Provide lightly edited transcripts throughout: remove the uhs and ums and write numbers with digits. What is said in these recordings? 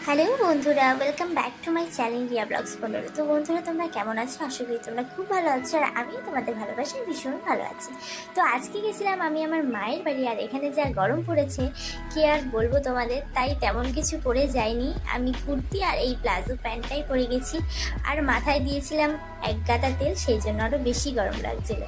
Hello বন্ধুরা, welcome back to my channel Riya vlogs 15। তো বন্ধুরা, তোমরা কেমন আছো? আশা করি তোমরা খুব ভালো আছো, আর আমি তোমাদের ভালোবাসায় ভীষণ ভালো আছি। তো আজকে গেছিলাম আমি আমার মায়ের বাড়ি, আর এখানে যা গরম পড়েছে কি আর বলবো তোমাদের, তাই তেমন কিছু পরে যাইনি। আমি কুর্তি আর এই প্লাজো প্যান্টটাই পরে গেছি, আর মাথায় দিয়েছিলাম এক গাদা তেল, সেই জন্য আরও বেশি গরম লাগছিল।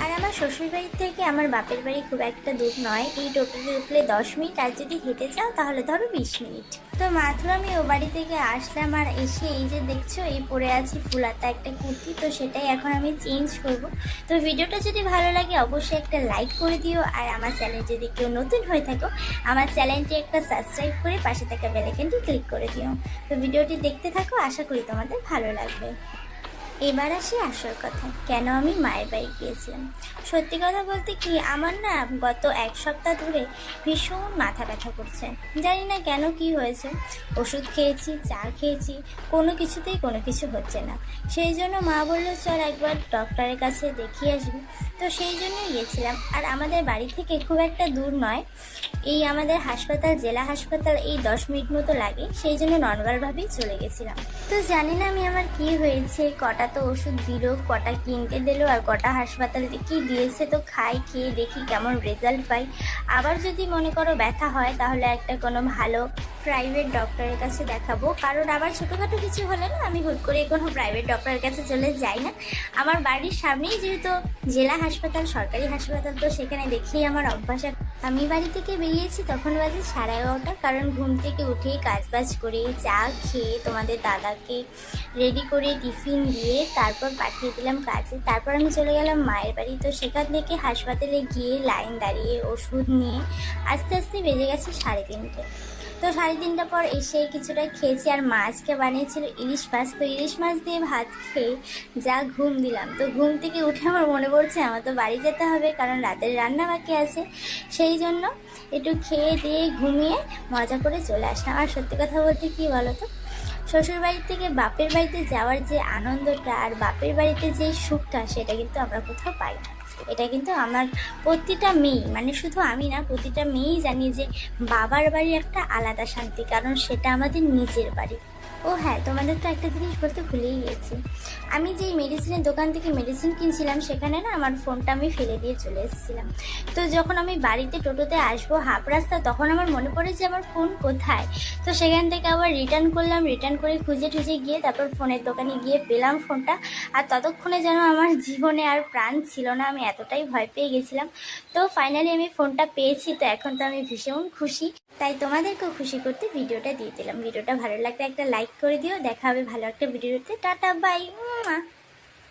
আর আমার শ্বশুরবাড়ির থেকে আমার বাপের বাড়ি খুব একটা দূর নয়, এই টোটোতে উঠলে 10 মিনিট, আর যদি হেঁটে যাও তাহলে ধরো 20 মিনিট। তো মাত্র আমি ও বাড়ি থেকে আসলাম, আর এসে এই যে দেখছো এই পরে আছি ফুলাতা একটা কুর্তি, তো সেটাই এখন আমি চেঞ্জ করব। তো ভিডিওটা যদি ভালো লাগে অবশ্যই একটা লাইক করে দিও, আর আমার চ্যানেল যদি কেউ নতুন হয়ে থাকো আমার চ্যানেলটি একটা সাবস্ক্রাইব করে পাশে থাকা বেল আইকনটি ক্লিক করে দিও। তো ভিডিওটি দেখতে থাকো, আশা করি তোমাদের ভালো লাগবে। এবার আসি আসল কথা, কেন আমি মায়ের বাড়ি গিয়েছিলাম। সত্যি কথা বলতে কি, আমার না গত এক সপ্তাহ ধরে ভীষণ মাথা ব্যথা করছে। জানি না কেন, কি হয়েছে। ওষুধ খেয়েছি, চা খেয়েছি, কোনো কিছুতেই কোনো কিছু হচ্ছে না। সেই জন্য মা বললো চল একবার ডক্টরের কাছে দেখিয়ে আসবি। তো সেই জন্যই গিয়েছিলাম। আর আমাদের বাড়ি থেকে খুব একটা দূর নয়, এই আমাদের হাসপাতাল, জেলা হাসপাতাল, এই 10 মিনিট মতো লাগে, সেই জন্য নর্মালভাবেই চলে গেছিলাম। তো জানি না আমি আমার কি হয়েছে, কটা তো ওষুধ দিল, কটা কিনতে দিল, আর কটা হাসপাতাল থেকেই দিয়েছে। তো খাই, খেয়ে দেখি কেমন রেজাল্ট পাই। আবার যদি মনে করো ব্যথা হয় তাহলে একটা কোনো ভালো প্রাইভেট ডক্টরের কাছে দেখাবো, কারণ আবার ছোটোখাটো কিছু হলে না আমি হুট করে কোনো প্রাইভেট ডক্টরের কাছে চলে যাই না। আমার বাড়ির সামনেই যেহেতু জেলা হাসপাতাল, সরকারি হাসপাতাল, তো সেখানে দেখিয়ে আমার অভ্যাস। আমি বাড়ি থেকে বেরিয়েছি তখন বাজে 11:30, কারণ ঘুম থেকে উঠে কাজবাজ করে চা খেয়ে তোমাদের দাদাকে রেডি করে টিফিন দিয়ে তারপর পাঠিয়ে দিলাম কাজে। তারপর আমি চলে গেলাম মায়ের বাড়ি। তো সেখান থেকে হাসপাতালে গিয়ে লাইন দাঁড়িয়ে ওষুধ নিয়ে আস্তে আস্তে বেজে গেছে 3:30। তো 3:30 পর এসে কিছুটা খেয়েছি, আর মা আজকে বানিয়েছিল ইলিশ মাছ। তো ইলিশ মাছ দিয়ে ভাত খেয়ে যা ঘুম দিলাম। তো ঘুম থেকে উঠে আমার মনে পড়ছে আমার তো বাড়ি যেতে হবে, কারণ রাতের রান্না বাকি আছে। সেই জন্য একটু খেয়ে দিয়ে ঘুমিয়ে মজা করে চলে আসলাম। আর সত্যি কথা বলতে কি বলো তো, শ্বশুর বাড়ির থেকে বাপের বাড়িতে যাওয়ার যে আনন্দটা আর বাপের বাড়িতে যে সুখটা, সেটা কিন্তু আমরা কোথাও পাই না। এটা কিন্তু আমার প্রতিটা মেয়ে, মানে শুধু আমি না, প্রতিটা মেয়েই জানি যে বাবার বাড়ি একটা আলাদা শান্তি, কারণ সেটা আমাদের নিজের বাড়ি। ও হ্যাঁ, তোমাদের তো একটা জিনিস বলতে ভুলেই গেছি। আমি যেই মেডিসিনের দোকান থেকে মেডিসিন কিনছিলাম সেখানে না আমার ফোনটা আমি ফেলে দিয়ে চলে এসেছিলাম। তো যখন আমি বাড়িতে টোটোতে আসবো হাফ রাস্তা, তখন আমার মনে পড়ে যে আমার ফোন কোথায়। তো সেখান থেকে আবার রিটার্ন করলাম, রিটার্ন করে খুঁজে টুজে গিয়ে তারপর ফোনের দোকানে গিয়ে পেলাম ফোনটা। আর ততক্ষণে যেন আমার জীবনে আর প্রাণ ছিল না, আমি এতটাই ভয় পেয়ে গেছিলাম। তো ফাইনালি আমি ফোনটা পেয়েছি, তো এখন তো আমি ভীষণ খুশি। তাই তোমাদেরকেও খুশি করতে ভিডিওটা দিয়ে দিলাম। ভিডিওটা ভালো লাগলে একটা লাইক করে দিও। দেখা হবে ভালো একটা ভিডিওতে। Tata, by.